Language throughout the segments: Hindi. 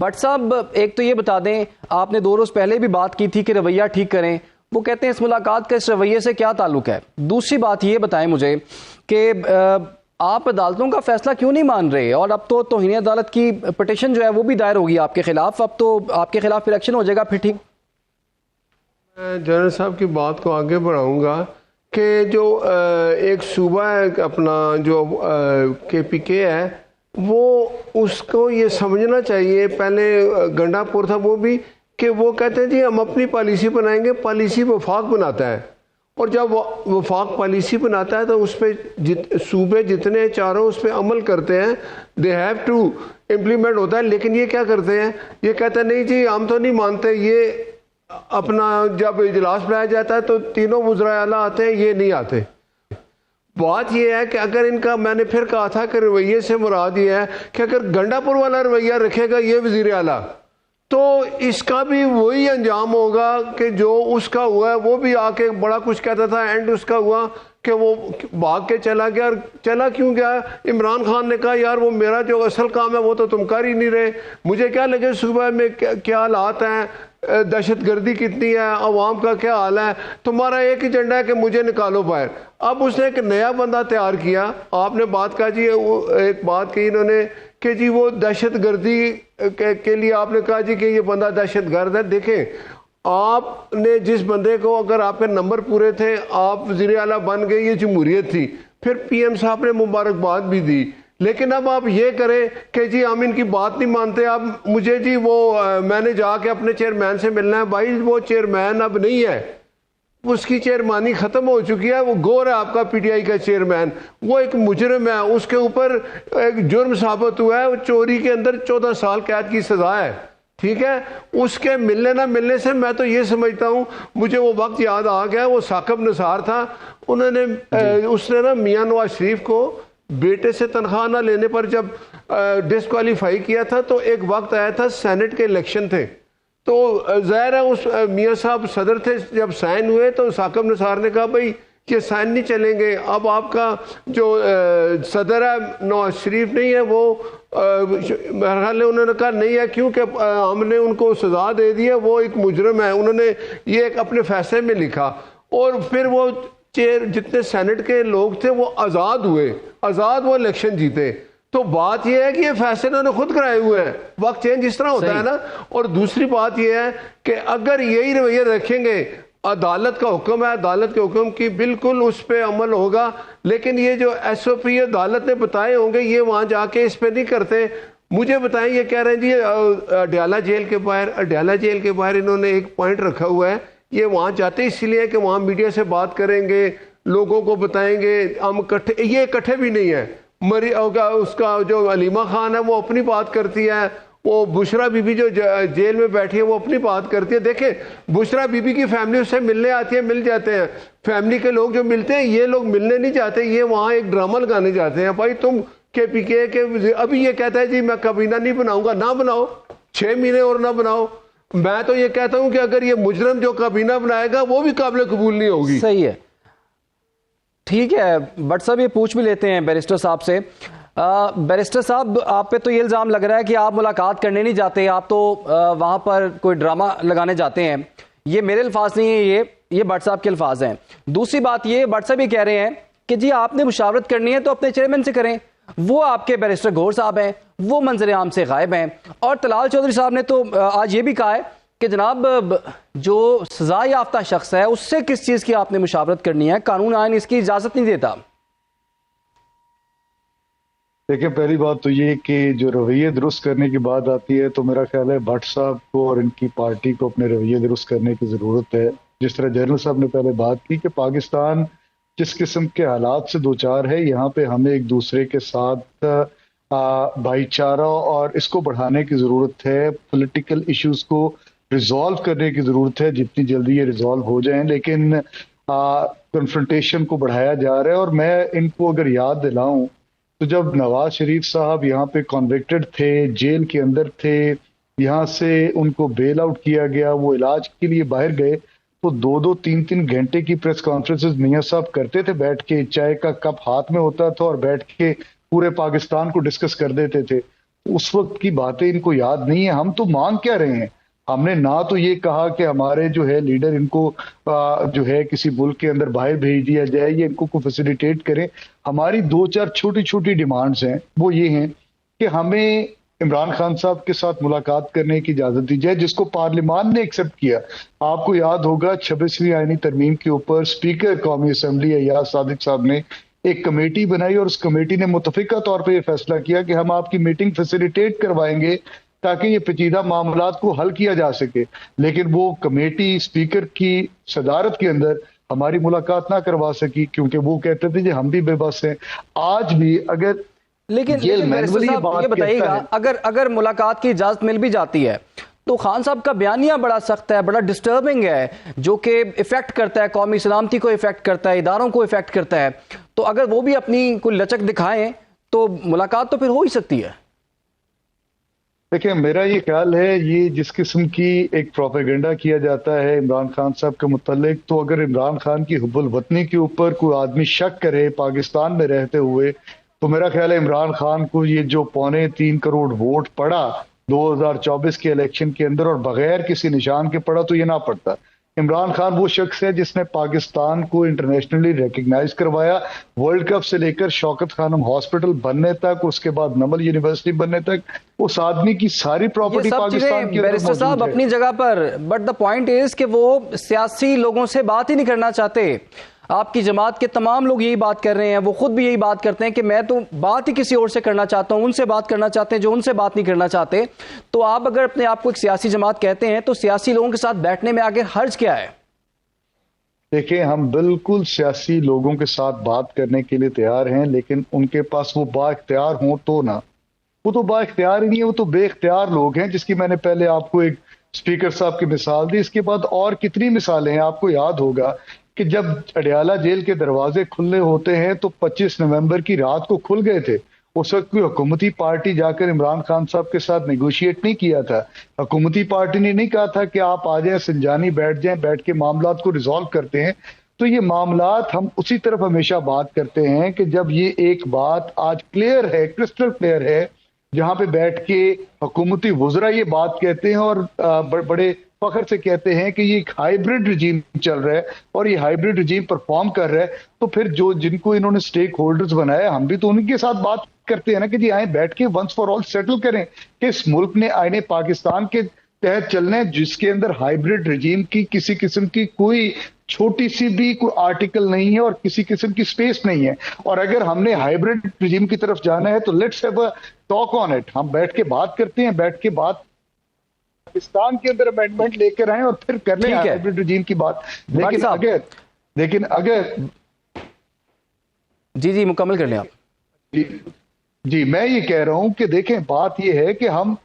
भट्ट साहब, एक तो ये बता दें, आपने 2 रोज पहले भी बात की थी कि रवैया ठीक करें, वो कहते हैं इस मुलाकात का इस रवैये से क्या ताल्लुक है? दूसरी बात ये बताएं मुझे कि आप अदालतों का फैसला क्यों नहीं मान रहे? और अब तो तौहीन अदालत की पिटीशन जो है वो भी दायर होगी आपके खिलाफ, अब तो आपके खिलाफ इलेक्शन हो जाएगा फिर। ठीक, मैं जनरल साहब की बात को आगे बढ़ाऊंगा कि जो एक सूबा है अपना जो KPK है, वो उसको ये समझना चाहिए, पहले गंडापुर था वो भी, कि वो कहते हैं जी हम अपनी पॉलिसी बनाएंगे, पॉलिसी वफाक बनाता है, और जब वफाक पॉलिसी बनाता है तो उस पर सूबे जितने चारों उस पर अमल करते हैं, दे हैव टू इम्प्लीमेंट होता है। लेकिन ये क्या करते हैं, ये कहते हैं नहीं जी हम तो नहीं मानते, ये अपना जब इजलास बुलाया जाता है तो तीनों वज़राए आला आते हैं, ये नहीं आते। बात यह है कि अगर इनका, मैंने फिर कहा था कि रवैये से मुराद ये है कि अगर गंडापुर वाला रवैया रखेगा ये वज़ीर आला, तो इसका भी वही अंजाम होगा कि जो उसका हुआ है। वो भी आके बड़ा कुछ कहता था, एंड उसका हुआ कि वो भाग के चला गया। और चला क्यों गया? इमरान खान ने कहा यार वो मेरा जो असल काम है वो तो तुम कर ही नहीं रहे, मुझे क्या लगे सूबे में क्या हालात हैं, दहशतगर्दी कितनी है, अवाम का क्या हाल है, तुम्हारा एक एजेंडा है कि मुझे निकालो बाहर। अब उसने एक नया बंदा तैयार किया। आपने बात कहा जी, एक बात कही इन्होंने कि जी वो दहशतगर्दी के लिए आपने कहा जी कि ये बंदा दहशतगर्द है। देखें, आपने जिस बंदे को, अगर आपके नंबर पूरे थे, आप वज़ीर आला बन गए, ये जमहूरियत थी, फिर PM साहब ने मुबारकबाद भी दी। लेकिन अब आप ये करें कि जी हम इनकी बात नहीं मानते, अब मुझे जी वो मैंने जाके अपने चेयरमैन से मिलना है। भाई वो चेयरमैन अब नहीं है, उसकी चेयरमानी खत्म हो चुकी है। वो गौर है आपका PTI का चेयरमैन, वो एक मुजरिम है, उसके ऊपर एक जुर्म साबित हुआ है, चोरी के अंदर 14 साल कैद की सजा है। ठीक है, उसके मिलने ना मिलने से मैं तो ये समझता हूँ, मुझे वो वक्त याद आ गया, वो साकिब निसार था, उन्होंने उसने ना मियां नवाज शरीफ को बेटे से तनख्वाह ना लेने पर जब डिस्क्वालीफाई किया था, तो एक वक्त आया था सेनेट के इलेक्शन थे, तो ज़ाहिर है उस मियाँ साहब सदर थे, जब साइन हुए तो साकिब निसार ने कहा भाई ये साइन नहीं चलेंगे। अब आपका जो सदर है नवाज शरीफ नहीं है, वो मेरे ख्याल में उन्होंने कहा नहीं है, क्योंकि हमने उनको सजा दे दी है, वो एक मुजरम है। उन्होंने ये एक अपने फैसले में लिखा, और फिर वो चेयर जितने सेनेट के लोग थे वो आज़ाद हुए, आज़ाद वो इलेक्शन जीते। तो बात यह है कि ये फैसले उन्होंने खुद कराए हुए हैं, वक्त चेंज इस तरह होता है ना। और दूसरी बात यह है कि अगर यही रवैया रखेंगे, अदालत का हुक्म है, अदालत के हुक्म की बिल्कुल उस पर अमल होगा। लेकिन ये जो SOP अदालत ने बताए होंगे, ये वहाँ जाके इस पर नहीं करते। मुझे बताएं, ये कह रहे हैं जी अडयाला जेल के बाहर, अडयाला जेल के बाहर इन्होंने एक पॉइंट रखा हुआ है, ये वहाँ जाते इसलिए कि वहाँ मीडिया से बात करेंगे, लोगों को बताएंगे, हम इकट्ठे, ये इकट्ठे भी नहीं है। मरी उसका जो अलीमा खान है वो अपनी बात करती है, वो बुशरा बीबी जो जेल में बैठी है वो अपनी बात करती है। देखें, बुशरा बीबी की फैमिली उससे मिलने आती है, मिल जाते हैं, फैमिली के लोग जो मिलते हैं, ये लोग मिलने नहीं जाते, ये वहाँ एक ड्रामा लगाने जाते हैं। भाई तुम KPK के, अभी ये कहता है जी मैं काबीना नहीं बनाऊंगा, ना बनाओ, 6 महीने और ना बनाओ। मैं तो ये कहता हूं कि अगर ये मुजरम जो काबीना बनाएगा वो भी काबिल कबूल नहीं होगी। सही है, ठीक है। बट साहब ये पूछ भी लेते हैं बैरिस्टर साहब से। बैरिस्टर साहब, आप पे तो ये इल्ज़ाम लग रहा है कि आप मुलाकात करने नहीं जाते, आप तो वहाँ पर कोई ड्रामा लगाने जाते हैं। ये मेरे अल्फाज नहीं है, ये भट्ट साहब के अल्फाज हैं। दूसरी बात ये, भट्ट साहब ये कह रहे हैं कि जी आपने मुशावरत करनी है तो अपने चेयरमैन से करें, वो आपके बैरिस्टर गौर साहब हैं, वो मंजर आम से गायब हैं। और तलाल चौधरी साहब ने तो आज ये भी कहा है कि जनाब जो सजा याफ्ता शख्स है उससे किस चीज़ की आपने मुशावरत करनी है, कानून आइन इसकी इजाज़त नहीं देता। देखिए, पहली बात तो ये कि जो रवैये दुरुस्त करने की बात आती है, तो मेरा ख्याल है भट्ट साहब को और इनकी पार्टी को अपने रवैये दुरुस्त करने की ज़रूरत है। जिस तरह जनरल साहब ने पहले बात की कि पाकिस्तान जिस किस्म के हालात से दो चार है, यहाँ पे हमें एक दूसरे के साथ भाईचारा और इसको बढ़ाने की ज़रूरत है, पॉलिटिकल इश्यूज़ को रिजॉल्व करने की ज़रूरत है, जितनी जल्दी ये रिजॉल्व हो जाएं। लेकिन कन्फ्रंटेशन को बढ़ाया जा रहा है। और मैं इनको अगर याद दिलाऊं तो जब नवाज शरीफ साहब यहाँ पे कॉन्विक्टेड थे, जेल के अंदर थे, यहाँ से उनको बेल आउट किया गया, वो इलाज के लिए बाहर गए, तो 2-2, 3-3 घंटे की प्रेस कॉन्फ्रेंसेस मियां साहब करते थे बैठ के, चाय का कप हाथ में होता था और बैठ के पूरे पाकिस्तान को डिस्कस कर देते थे। उस वक्त की बातें इनको याद नहीं है। हम तो मांग क्या रहे हैं? हमने ना तो ये कहा कि हमारे जो है लीडर इनको जो है किसी मुल्क के अंदर बाहर भेज दिया जाए या इनको को फैसिलिटेट करें। हमारी 2-4 छोटी छोटी डिमांड्स हैं, वो ये हैं कि हमें इमरान खान साहब के साथ मुलाकात करने की इजाजत दी जाए, जिसको पार्लियामान ने एक्सेप्ट किया। आपको याद होगा 26वीं आईनी तरमीम के ऊपर स्पीकर कौमी असम्बली अय्याज सादिक साहब ने एक कमेटी बनाई और उस कमेटी ने मुतफिका तौर पर यह फैसला किया कि हम आपकी मीटिंग फैसिलिटेट करवाएंगे ताकि ये पेचीदा मामलात को हल किया जा सके। लेकिन वो कमेटी स्पीकर की सदारत के अंदर हमारी मुलाकात ना करवा सकी, क्योंकि वो कहते थे कि हम भी बेबस हैं। आज भी अगर लेकिन बैरिस्टर साहब ये बताइएगा, अगर मुलाकात की इजाजत मिल भी जाती है तो खान साहब का बयानिया बड़ा सख्त है, बड़ा डिस्टर्बिंग है, जो कि इफेक्ट करता है कौमी सलामती को, इफेक्ट करता है इदारों को, इफेक्ट करता है। तो अगर वो भी अपनी कोई लचक दिखाएं तो मुलाकात तो फिर हो ही सकती है। देखिए, मेरा ये ख्याल है, ये जिस किस्म की एक प्रोपेगेंडा किया जाता है इमरान खान साहब के मुतालिक, तो अगर इमरान खान की हुब्बुल वतनी के ऊपर कोई आदमी शक करे पाकिस्तान में रहते हुए, तो मेरा ख्याल है इमरान खान को ये जो 3.25 करोड़ वोट पड़ा 2024 के इलेक्शन के अंदर और बगैर किसी निशान के पड़ा, तो ये ना पड़ता। इमरान खान वो शख्स है जिसने पाकिस्तान को इंटरनेशनली रिकग्नाइज करवाया, वर्ल्ड कप से लेकर शौकत खानम हॉस्पिटल बनने तक, उसके बाद नमल यूनिवर्सिटी बनने तक, उस आदमी की सारी प्रॉपर्टी पाकिस्तान के अंदर मौजूद साहब अपनी जगह पर। बट द पॉइंट इज कि वो सियासी लोगों से बात ही नहीं करना चाहते। आपकी जमात के तमाम लोग यही बात कर रहे हैं, वो खुद भी यही बात करते हैं कि मैं तो बात ही किसी और से करना चाहता हूं, उनसे बात करना चाहते हैं जो उनसे बात नहीं करना चाहते। तो आप अगर अपने आप को एक सियासी जमात कहते हैं तो सियासी लोगों के साथ बैठने में आगे हर्ज क्या है? देखिए, हम बिल्कुल सियासी लोगों के साथ बात करने के लिए तैयार हैं, लेकिन उनके पास वो बाइख्तियार हों तो ना। वो तो बाइख्तियार ही नहीं है, वो तो बेख्तियार लोग हैं, जिसकी मैंने पहले आपको एक स्पीकर साहब की मिसाल दी। इसके बाद और कितनी मिसालें हैं। आपको याद होगा कि जब अडयाला जेल के दरवाजे खुले होते हैं तो 25 नवंबर की रात को खुल गए थे। उस वक्त कोई हुकूमती पार्टी जाकर इमरान खान साहब के साथ नेगोशिएट नहीं किया था। हुकूमती पार्टी ने नहीं कहा था कि आप आ जाएं, संजानी बैठ जाएं, बैठ के मामलात को रिजॉल्व करते हैं। तो ये मामलात हम उसी तरफ हमेशा बात करते हैं कि जब ये एक बात आज क्लियर है, क्रिस्टल क्लियर है, जहां पे बैठ के हुकूमती वुज़रा ये बात कहते हैं और बड़े फख्र से कहते हैं कि ये एक हाइब्रिड रजीम चल रहा है और ये हाइब्रिड रजीम परफॉर्म कर रहा है, तो फिर जो जिनको इन्होंने स्टेक होल्डर्स बनाया, हम भी तो उनके साथ बात करते हैं ना कि जी आए बैठ के वंस फॉर ऑल सेटल करें कि इस मुल्क ने आईने पाकिस्तान के तहत चलना है, जिसके अंदर हाइब्रिड रजीम की किसी किस्म की कोई छोटी सी भी कोई आर्टिकल नहीं है और किसी किस्म की स्पेस नहीं है। और अगर हमने हाइब्रिड रजीम की तरफ जाना है तो let's have a talk on it. हम बैठ के बात करते हैं, बैठ के बात पाकिस्तान के अंदर अमेंडमेंट लेकर आए और फिर कर लें हाइब्रिड रजीम की बात। लेकिन अगर जी मुकम्मल कर लें आप। जी मैं ये कह रहा हूं कि देखें, बात ये है कि हम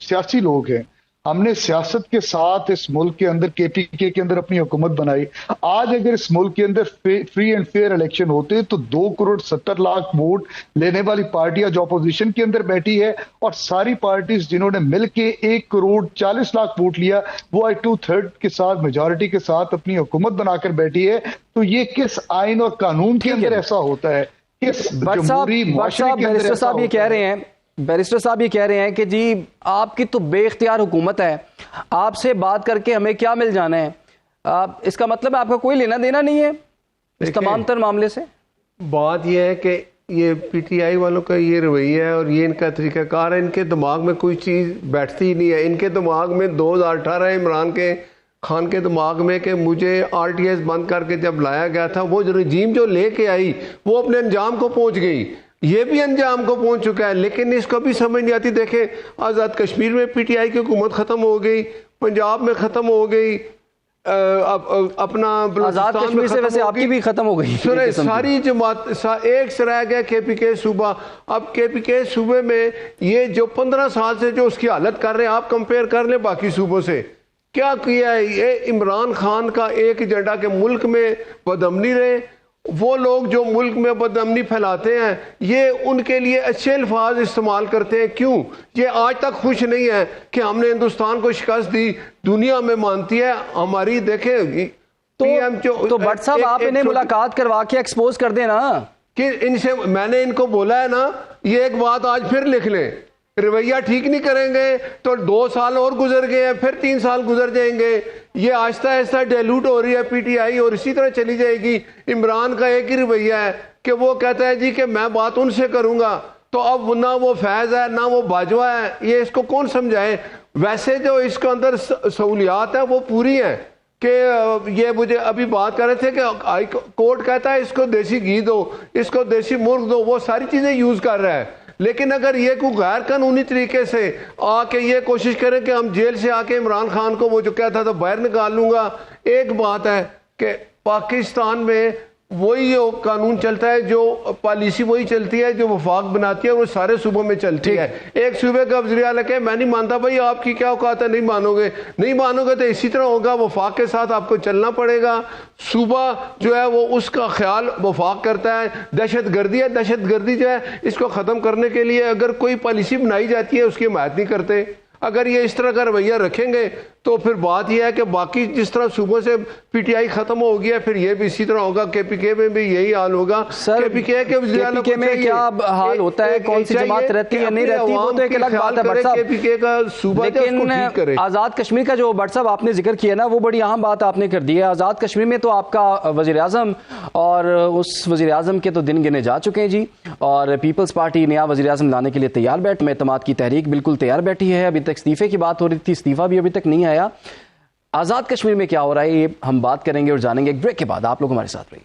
सियासी लोग हैं, हमने सियासत के साथ इस मुल्क के अंदर केपीके के अंदर अपनी हुकूमत बनाई। आज अगर इस मुल्क के अंदर फ्री एंड फेयर इलेक्शन होते तो 2.70 करोड़ वोट लेने वाली पार्टी आज ऑपोजिशन के अंदर बैठी है और सारी पार्टीज जिन्होंने मिलके 1.40 करोड़ वोट लिया वो आज 2/3 के साथ मेजॉरिटी के साथ अपनी हुकूमत बनाकर बैठी है। तो ये किस आइन और कानून के अंदर ऐसा होता है? किस जमहूरी मुआशरे के अंदर ऐसा होता है? बैरिस्टर साहब ये कह रहे हैं कि जी आपकी तो बेख्तियार हुकूमत है, आपसे बात करके हमें क्या मिल जाना है? इसका मतलब है आपका कोई लेना देना नहीं है इस तमाम तर मामले से? बात यह है कि ये पीटीआई वालों का ये रवैया है और ये इनका तरीकाकार है। इनके दिमाग में कोई चीज़ बैठती ही नहीं है। इनके दिमाग में 2018 इमरान के खान के दिमाग में कि मुझे आरटीएस बंद करके जब लाया गया था, वो जो रजीम जो लेके आई वो अपने अंजाम को पहुंच गई, ये भी अंजाम को पहुंच चुका है। लेकिन इसको भी समझ नहीं आती। देखें, आज़ाद कश्मीर में पीटीआई की हुकूमत ख़त्म हो गई, पंजाब में ख़त्म हो गई, अपना आज़ाद कश्मीर से वैसे आपकी भी ख़त्म हो गई। सुने, सारी जमात एक से रह गया केपीके सूबा। अब केपीके सूबे में ये जो 15 साल से जो उसकी हालत कर रहे हैं, आप कंपेयर कर लें बाकी सूबों से, क्या किया है ये इमरान खान का एक एजेंडा के मुल्क में बदअमनी रहे। वो लोग जो मुल्क में बदअमनी फैलाते हैं ये उनके लिए अच्छे अल्फाज इस्तेमाल करते हैं। क्यों? ये आज तक खुश नहीं है कि हमने हिंदुस्तान को शिकस्त दी, दुनिया में मानती है हमारी। देखें तो भट्ट साहब आप इन्हें मुलाकात करवा के एक्सपोज कर देना कि इनसे मैंने इनको बोला है ना, ये एक बात आज फिर लिख लें रवैया ठीक नहीं करेंगे तो 2 साल और गुजर गए हैं, फिर 3 साल गुजर जाएंगे। ये आहिस्ता आहिस्ता डाइल्यूट हो रही है पीटीआई और इसी तरह चली जाएगी। इमरान का एक ही रवैया है कि वो कहता है जी कि मैं बात उनसे करूंगा, तो अब ना वो फैज है ना वो बाजवा है, ये इसको कौन समझाए। वैसे जो इसके अंदर सहूलियात है वो पूरी है कि ये मुझे अभी बात कर रहे थे कि हाई कोर्ट कहता है इसको देसी घी दो, इसको देसी मुर्ग दो, वो सारी चीजें यूज कर रहा है। लेकिन अगर ये कोई गैर कानूनी तरीके से आके ये कोशिश करें कि हम जेल से आके इमरान खान को वो जो कहता था बाहर निकाल लूंगा, एक बात है कि पाकिस्तान में वही जो कानून चलता है, जो पॉलिसी वही चलती है जो वफाक बनाती है, वो सारे सूबों में चलती है। एक सूबे का वज़ीर आला कहे मैं नहीं मानता, भाई आपकी क्या औकात है, नहीं मानोगे तो इसी तरह होगा, वफाक के साथ आपको चलना पड़ेगा। सूबा जो है वो उसका ख्याल वफाक करता है। दहशत गर्दी जो है इसको ख़त्म करने के लिए अगर कोई पॉलिसी बनाई जाती है उसकी हिमायत नहीं करते। अगर ये इस तरह का रवैया रखेंगे तो फिर बात यह है कि बाकी जिस तरह सूबों से पीटीआई खत्म हो गया, फिर ये भी इसी तरह होगा, केपीके में भी यही हाल होगा। सर केपीके में क्या हाल होता है, कौन सी जमात रहती है नहीं रहती, वो तो एक अलग बात है। भट्ट साहब केपीके का सूबा लेकिन आजाद कश्मीर का जो भट्ट साहब आपने जिक्र किया ना, वो बड़ी अहम बात आपने कर दी है। आजाद कश्मीर में तो आपका वजीर आजम और उस वजीर आजम के तो दिन गिने जा चुके हैं जी, और पीपल्स पार्टी नया वजीर आजम लाने के लिए तैयार बैठ में एतमाद की तहरीक बिल्कुल तैयार बैठी है। अभी तक इस्तीफे की बात हो रही थी, इस्तीफा भी अभी तक नहीं आया। आजाद कश्मीर में क्या हो रहा है ये हम बात करेंगे और जानेंगे एक ब्रेक के बाद। आप लोग हमारे साथ रहिए।